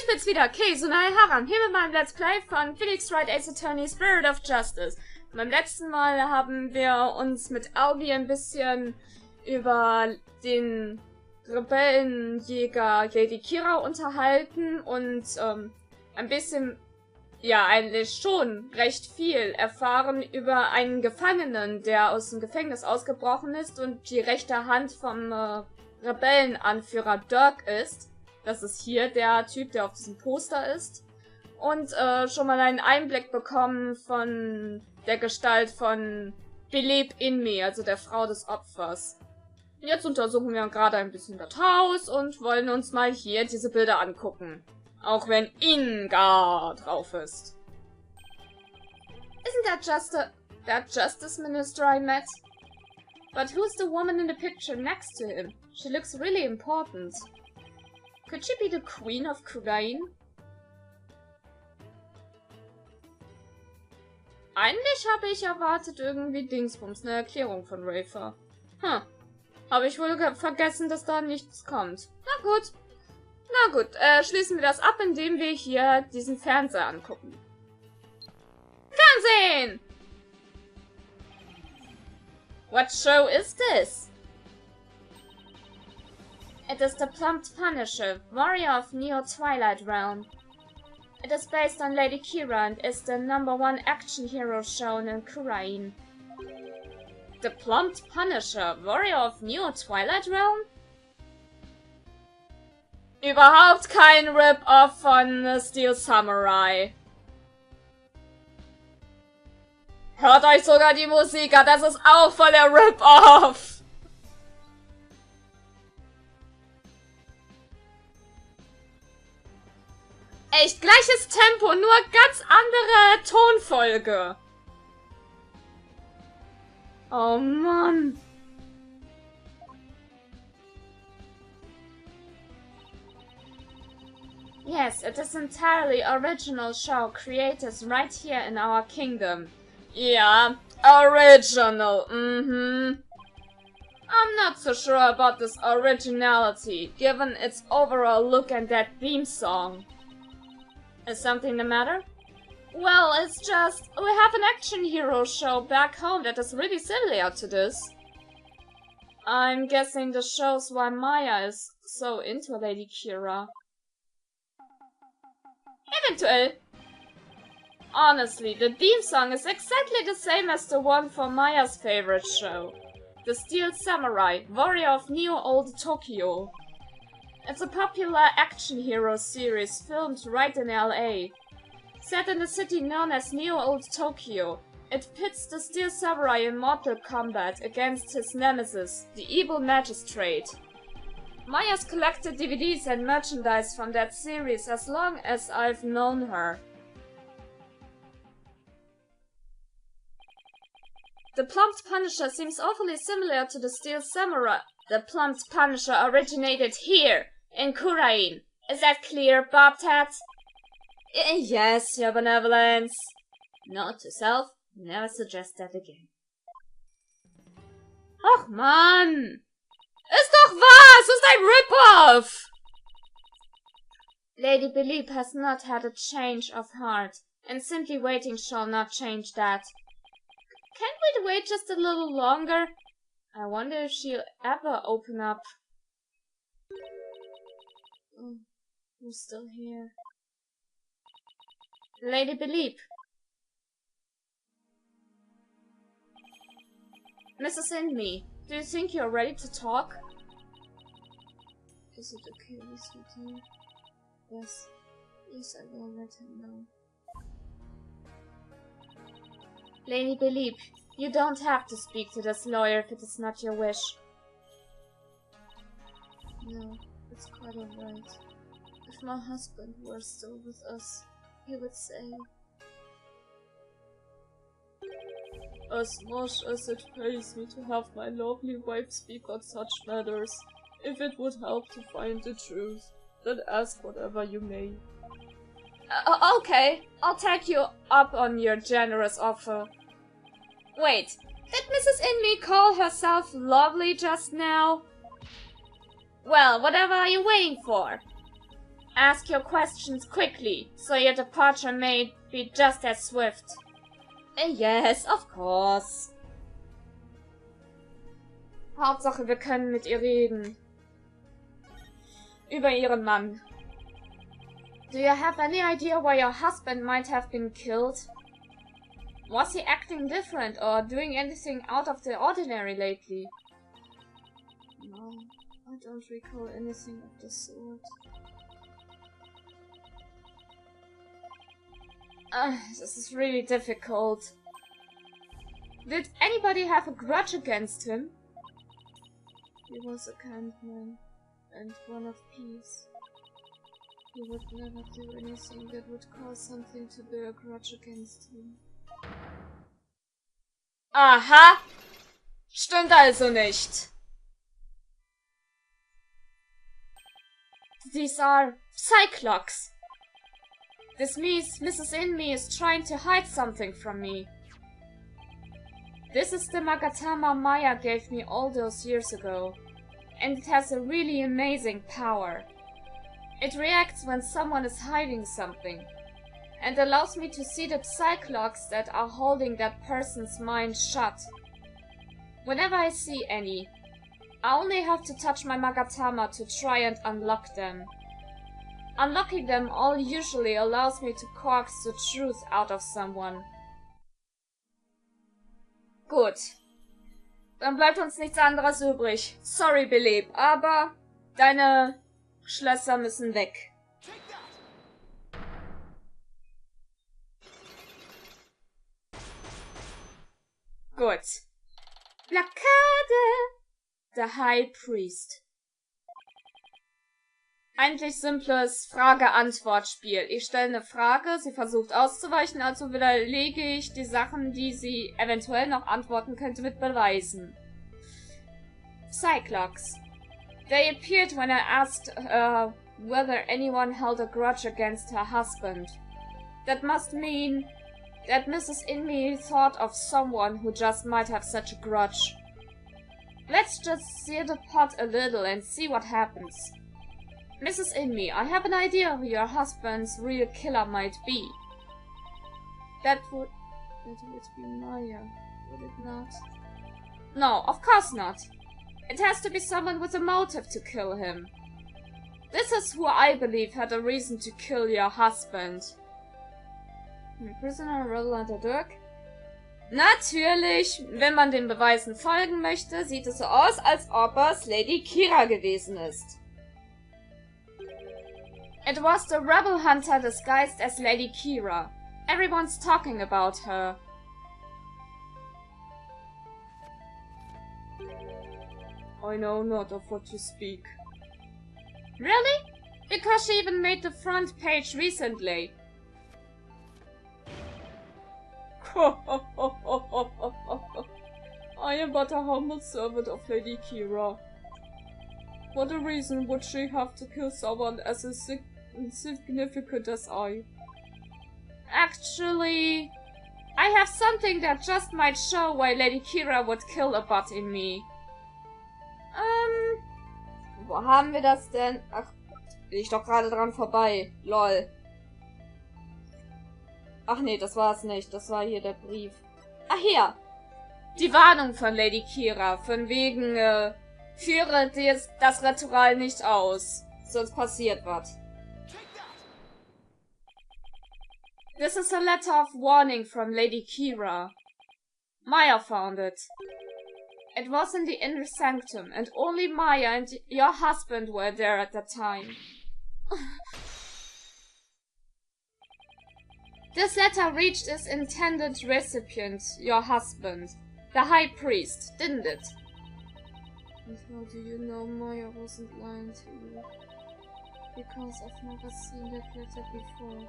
bin's wieder, Jahren, hier mit meinem Let's Play von Wright Ace Attorney Spirit of Justice. Beim letzten Mal haben wir uns mit Audi ein bisschen über den Rebellenjäger Lady Kira unterhalten und ein bisschen, ja eigentlich schon recht viel erfahren über einen Gefangenen, der aus dem Gefängnis ausgebrochen ist und die rechte Hand vom Rebellenanführer Dirk ist. Das ist hier der Typ, der auf diesem Poster ist. Und schon mal einen Einblick bekommen von der Gestalt von Belieb in me, also der Frau des Opfers. Jetzt untersuchen wir gerade ein bisschen das Haus und wollen uns mal hier diese Bilder angucken. Auch wenn Inga drauf ist. Isn't that just that Justice Minister I met? But who's the woman in the picture next to him? She looks really important. Could she be the Queen of Königin? Eigentlich habe ich erwartet irgendwie Dingsbums, eine Erklärung von Rafer. Habe ich wohl vergessen, dass da nichts kommt. Na gut. Na gut, schließen wir das ab, indem wir hier diesen Fernseher angucken. Fernsehen! What show is this? It is the Plumped Punisher, warrior of Neo-Twilight Realm. It is based on Lady Kira and is the #1 action hero shown in Königin. The Plumped Punisher, warrior of Neo-Twilight Realm? Überhaupt kein Rip-Off von Steel Samurai. Hört euch sogar die Musik an, das ist auch voll der Rip-Off. Echt, gleiches Tempo, nur ganz andere Tonfolge. Oh Mann. Yes, it is entirely original show created right here in our kingdom. Yeah, original, I'm not so sure about this originality, given its overall look and that theme song. Is something the matter? Well, it's just, we have an action hero show back home that is really similar to this. I'm guessing this shows why Maya is so into Lady Kira. Eventuell. Honestly, the theme song is exactly the same as the one for Maya's favorite show. The Steel Samurai, warrior of Neo Old Tokyo. It's a popular action hero series filmed right in LA. Set in the city known as Neo Old Tokyo, it pits the Steel Samurai in mortal combat against his nemesis, the evil magistrate. Maya's collected DVDs and merchandise from that series as long as I've known her. The Plumped Punisher seems awfully similar to the Steel Samurai. The Plumped Punisher originated here, in Königin. Is that clear, Bobcat? Yes, your benevolence. Note to self, never suggest that again. Och Mann! Ist doch was! Ist ein Rip-Off! Lady Belieb has not had a change of heart, and simply waiting shall not change that. Can't we wait just a little longer? I wonder if she'll ever open up. Who's still here? Lady Belieb. Mrs. Inme, do you think you're ready to talk? Is it okay with you? Yes. Yes, I will let him know. Lady Belieb, you don't have to speak to this lawyer if it is not your wish. No, it's quite alright. If my husband were still with us, he would say... As much as it pains me to have my lovely wife speak on such matters, if it would help to find the truth, then ask whatever you may. Okay, I'll take you up on your generous offer. Wait, did Mrs. Inme call herself lovely just now? Well, whatever are you waiting for? Ask your questions quickly, so your departure may be just as swift. Yes, of course. Hauptsache, wir können mit ihr reden. Über ihren Mann. Do you have any idea why your husband might have been killed? Was he acting different or doing anything out of the ordinary lately? No, I don't recall anything of the sort. This is really difficult. Did anybody have a grudge against him? He was a kind man, and one of peace. He would never do anything that would cause something to bear a grudge against him. Aha! Stimmt also nicht. These are Cyclops. This means Mrs. Inme is trying to hide something from me. This is the Magatama Maya gave me all those years ago, and it has a really amazing power. It reacts when someone is hiding something, and allows me to see the Cyclops that are holding that person's mind shut. Whenever I see any, I only have to touch my Magatama to try and unlock them. Unlocking them all usually allows me to coax the truth out of someone. Gut. Dann bleibt uns nichts anderes übrig. Sorry, Beleb, aber deine Schlösser müssen weg. Gut. Blockade! The High Priest. Eigentlich simples Frage-Antwort-Spiel. Ich stelle eine Frage, sie versucht auszuweichen, also widerlege ich die Sachen, die sie eventuell noch antworten könnte, mit Beweisen. Cyclops. They appeared when I asked whether anyone held a grudge against her husband. That must mean that Mrs. Inme thought of someone who just might have such a grudge. Let's just stir the pot a little and see what happens. Mrs. Inme, I have an idea who your husband's real killer might be. That would be Maya, would it not? No, of course not. It has to be someone with a motive to kill him. This is who I believe had a reason to kill your husband. Prisoner Roland Dirk? Natürlich, wenn man den Beweisen folgen möchte, sieht es so aus, als ob es Lady Kira gewesen ist. It was the rebel hunter disguised as Lady Kira. Everyone's talking about her. I know not of what you speak. Really? Because she even made the front page recently. I am but a humble servant of Lady Kira. What a reason would she have to kill someone as insignificant as I? Actually, I have something that just might show why Lady Kira would kill a bot in me. Wo haben wir das denn? Ach, bin ich doch gerade dran vorbei. Lol. Ach nee, das war es nicht. Das war hier der Brief. Ach hier. Die Warnung von Lady Kira. Von wegen, führe das Ritual nicht aus. Sonst passiert was. This is a letter of warning from Lady Kira. Maya found it. It was in the inner sanctum, and only Maya and your husband were there at the time. This letter reached its intended recipient, your husband, the High Priest, didn't it? And how do you know Maya wasn't lying to you? Because I've never seen that letter before,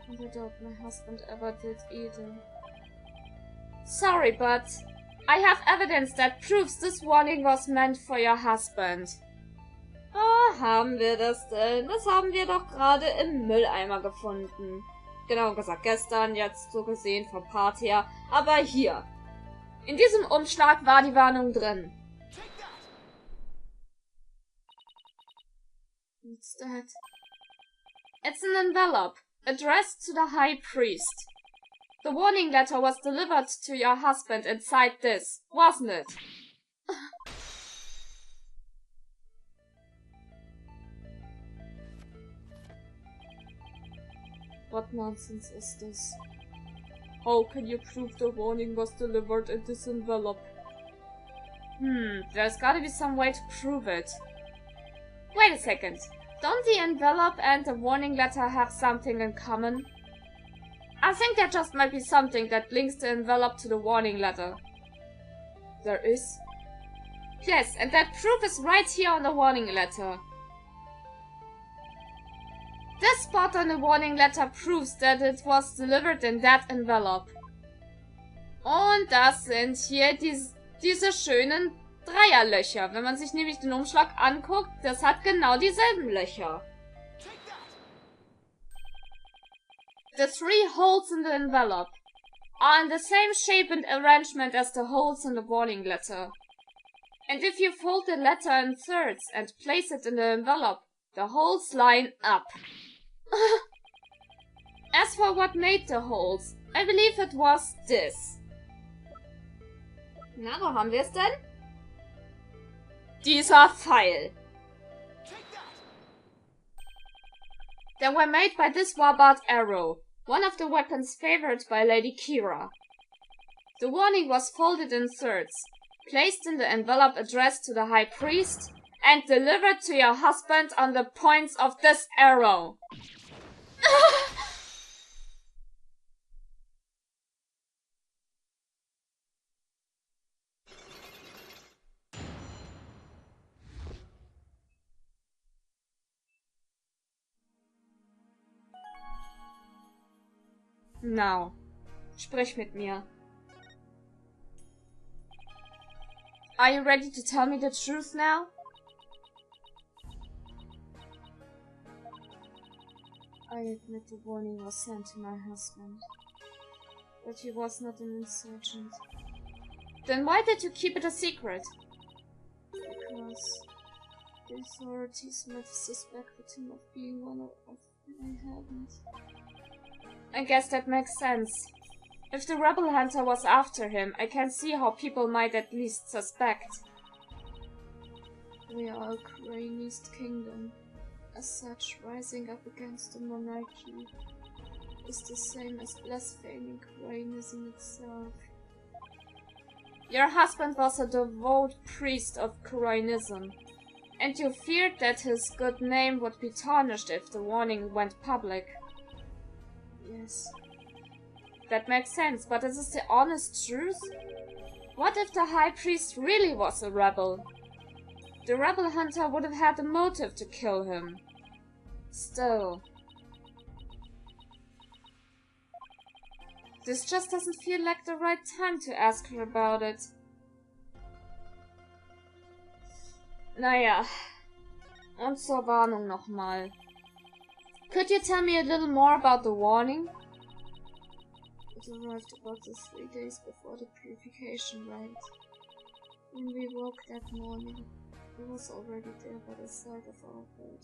and I doubt my husband ever did either. Sorry, but I have evidence that proves this warning was meant for your husband. Oh, haben wir das denn? Das haben wir doch gerade im Mülleimer gefunden. Genau gesagt, gestern, jetzt so gesehen vom Part her. Aber hier. In diesem Umschlag war die Warnung drin. What's that? It's an envelope, addressed to the High Priest. The warning letter was delivered to your husband inside this, wasn't it? What nonsense is this? How can you prove the warning was delivered in this envelope? There's gotta be some way to prove it. Wait a second. Don't the envelope and the warning letter have something in common? I think there just might be something that links the envelope to the warning letter. There is? Yes, and that proof is right here on the warning letter. This spot on the warning letter proves that it was delivered in that envelope. Und das sind hier diese schönen Dreierlöcher. Wenn man sich nämlich den Umschlag anguckt, das hat genau dieselben Löcher. The 3 holes in the envelope are in the same shape and arrangement as the holes in the warning letter. And if you fold the letter in thirds and place it in the envelope, the holes line up. As for what made the holes, I believe it was this. Na, wo haben wir es denn? Dieser Pfeil. They were made by this warbard arrow, one of the weapons favored by Lady Kira. The warning was folded in thirds, placed in the envelope addressed to the High Priest, and delivered to your husband on the points of this arrow. Now, sprich mit mir. Are you ready to tell me the truth now? I admit the warning was sent to my husband, but he was not an insurgent. Then why did you keep it a secret? Because the authorities might have suspected him of being one of I haven't. I guess that makes sense. If the rebel hunter was after him, I can see how people might at least suspect. We are a Koreanist kingdom. As such, rising up against the monarchy is the same as blaspheming Koreanism itself. Your husband was a devout priest of Koreanism, and you feared that his good name would be tarnished if the warning went public. Yes. That makes sense, but is this the honest truth? What if the High Priest really was a rebel? The rebel hunter would have had a motive to kill him. Still. This just doesn't feel like the right time to ask her about it. Naja. Und zur Warnung nochmal. Could you tell me a little more about the warning? It arrived about 3 days before the purification rite. When we woke that morning, it was already there by the side of our bed.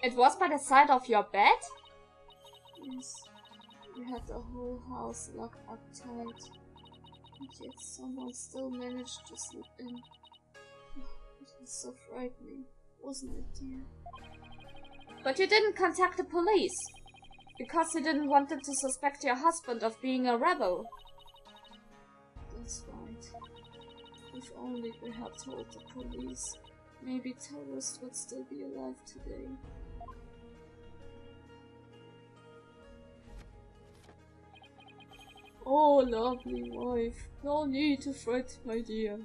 It was by the side of your bed? Yes. We had the whole house locked up tight. And yet someone still managed to slip in. It was so frightening, wasn't it, dear? But you didn't contact the police, because you didn't want them to suspect your husband of being a rebel. That's right. If only we had told the police, maybe terrorists would still be alive today. Oh, lovely wife, no need to fret, my dear.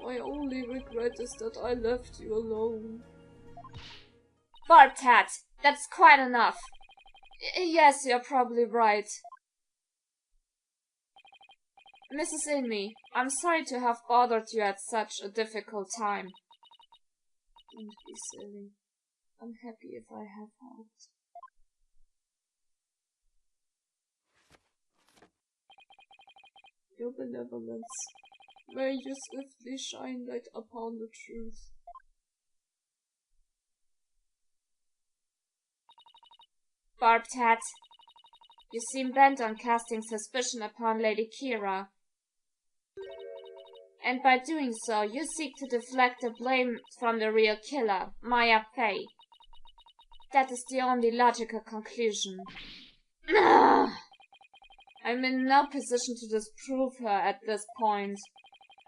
My only regret is that I left you alone. Bartat, that's quite enough. Yes, you're probably right. Mrs. Inmee, I'm sorry to have bothered you at such a difficult time. Don't be silly. I'm happy if I have helped. Your benevolence, may you swiftly shine light upon the truth. barbed head. You seem bent on casting suspicion upon Lady Kira. And by doing so, you seek to deflect the blame from the real killer, Maya Fey. That is the only logical conclusion. I'm in no position to disprove her at this point.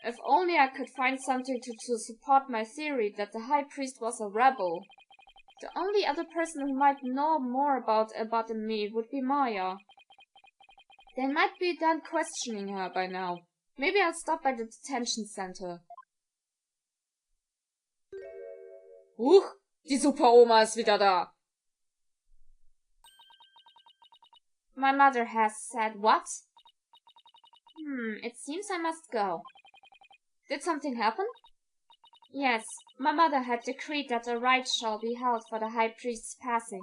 If only I could find something to support my theory that the High Priest was a rebel. The only other person who might know more about than me would be Maya. They might be done questioning her by now. Maybe I'll stop by the detention center. Die Super-Oma ist wieder da. My mother has said what? It seems I must go. Did something happen? Yes, my mother had decreed that a rite shall be held for the High Priest's passing,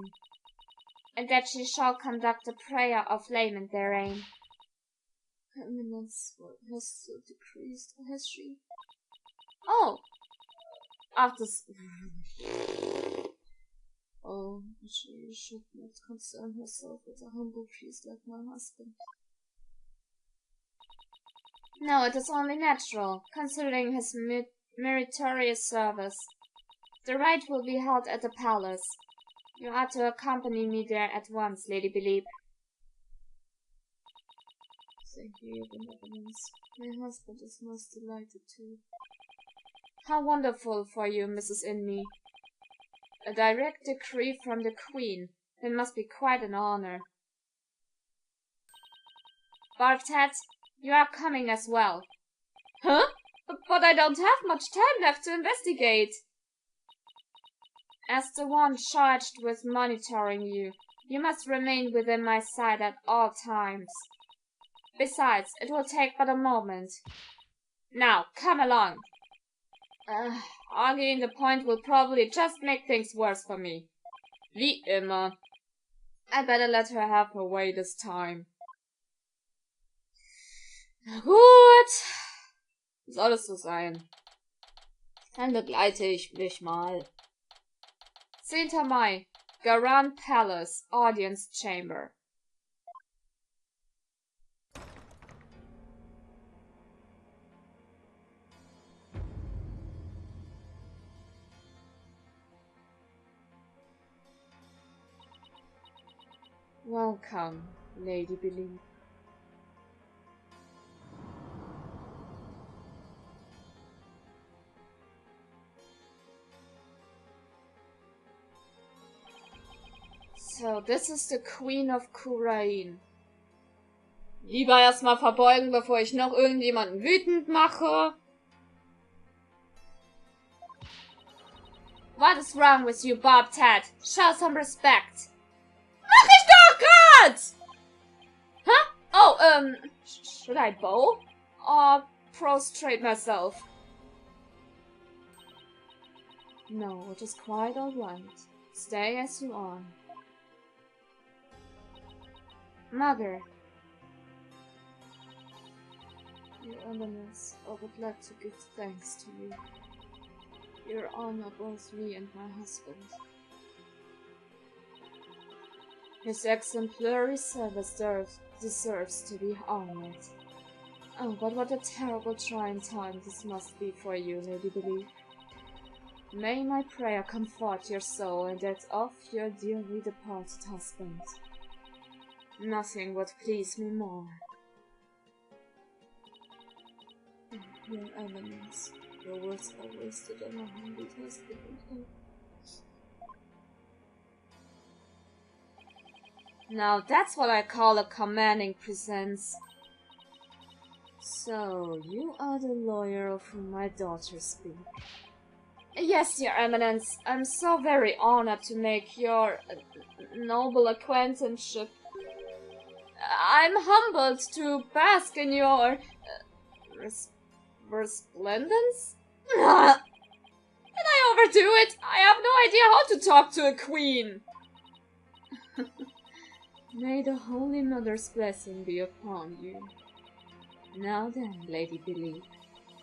and that she shall conduct a prayer of lament therein. Her Eminence, what has so decreased, has she? Oh! Oh, she should not concern herself with a humble priest like my husband. No, it is only natural, considering his meritorious service. The rite will be held at the palace. You are to accompany me there at once, Lady Believe. Thank you, Your Benevolence. My husband is most delighted too. How wonderful for you, Mrs. Inme. A direct decree from the Queen. It must be quite an honor. Barbed Head, you are coming as well. Huh? But I don't have much time left to investigate. As the one charged with monitoring you, you must remain within my sight at all times. Besides, it will take but a moment. Now, come along. Arguing the point will probably just make things worse for me. Wie immer. I better let her have her way this time. Gut. Soll es so sein. Dann begleite ich mich mal. 10. Mai. Jahren Palace, Audience Chamber. Welcome, Lady Believe. So, this is the Queen of Kurain. Lieber erstmal verbeugen, bevor ich noch irgendjemanden wütend mache. What is wrong with you, Barbed Head? Show some respect. Mach ich doch grad! Huh? Oh, should I bow? Or prostrate myself? No, it is quite alright. Stay as you are. Mother. Your Eminence, I would like to give thanks to you. Your honor both me and my husband. His exemplary service deserves to be honored. Oh, but what a terrible trying time this must be for you, Lady Believe. May my prayer comfort your soul and that of your dearly departed husband. Nothing would please me more. Your Eminence, your words are wasted on a humble husband. Now that's what I call a commanding presence. So, you are the lawyer of whom my daughter speaks. Yes, Your Eminence. I'm so very honored to make your noble acquaintanceship. I'm humbled to bask in your resplendence? Did I overdo it? I have no idea how to talk to a queen. May the Holy Mother's blessing be upon you. Now then, Lady Believe,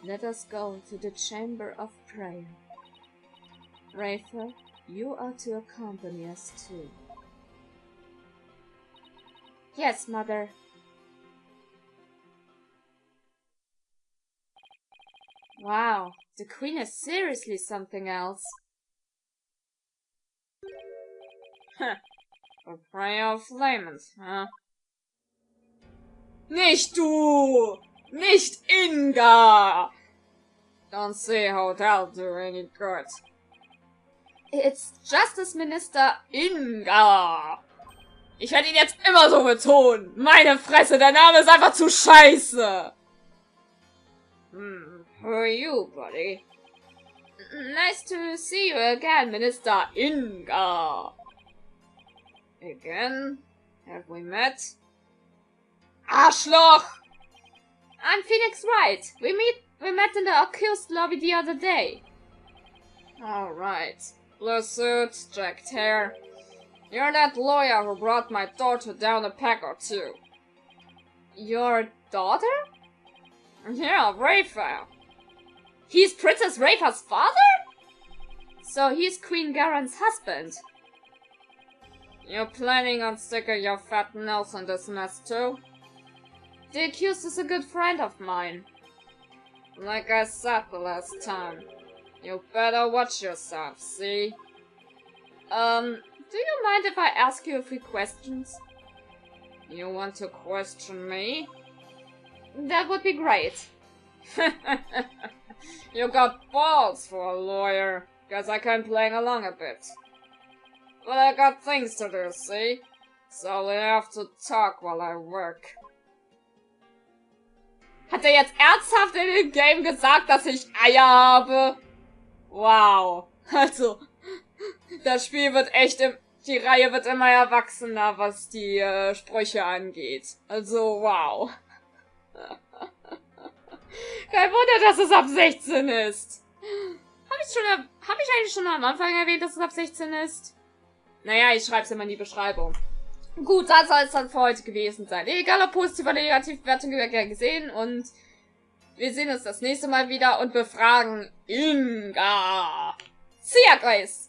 let us go to the Chamber of Prayer. Rafer, you are to accompany us too. Yes, Mother. Wow, the Queen is seriously something else. Huh. A prayer of laments, huh? Nicht du! Nicht Inga! Don't see how that'll do any good. It's Justice Minister Inga! Ich werde ihn jetzt immer so betonen! Meine Fresse, der Name ist einfach zu scheiße! Who are you, buddy? Nice to see you again, Minister Inga! Again? Have we met? Arschloch! I'm Phoenix Wright. We met in the accused lobby the other day. Alright. Blue suit, jacked hair. You're that lawyer who brought my daughter down a peg or two. Your daughter? Yeah, Rafa. He's Princess Rafa's father? So he's Queen Garen's husband. You're planning on sticking your fat nose in this mess too? The accused is a good friend of mine. Like I said the last time, you better watch yourself, see? Do you mind if I ask you a few questions? You want to question me? That would be great. You got balls for a lawyer. Guess I can playing along a bit. But I got things to do, see? So we have to talk while I work. Hat er jetzt ernsthaft in dem Game gesagt, dass ich Eier habe? Wow. Also, das Spiel wird echt die Reihe wird immer erwachsener, was die Sprüche angeht. Also, wow. Kein Wunder, dass es ab 16 ist. Hab ich eigentlich schon am Anfang erwähnt, dass es ab 16 ist? Naja, ich schreib's immer in die Beschreibung. Gut, das soll es dann für heute gewesen sein. Egal ob positiv oder negativ, Bewertung gern gesehen. Und wir sehen uns das nächste Mal wieder und befragen Inga. See ya, guys!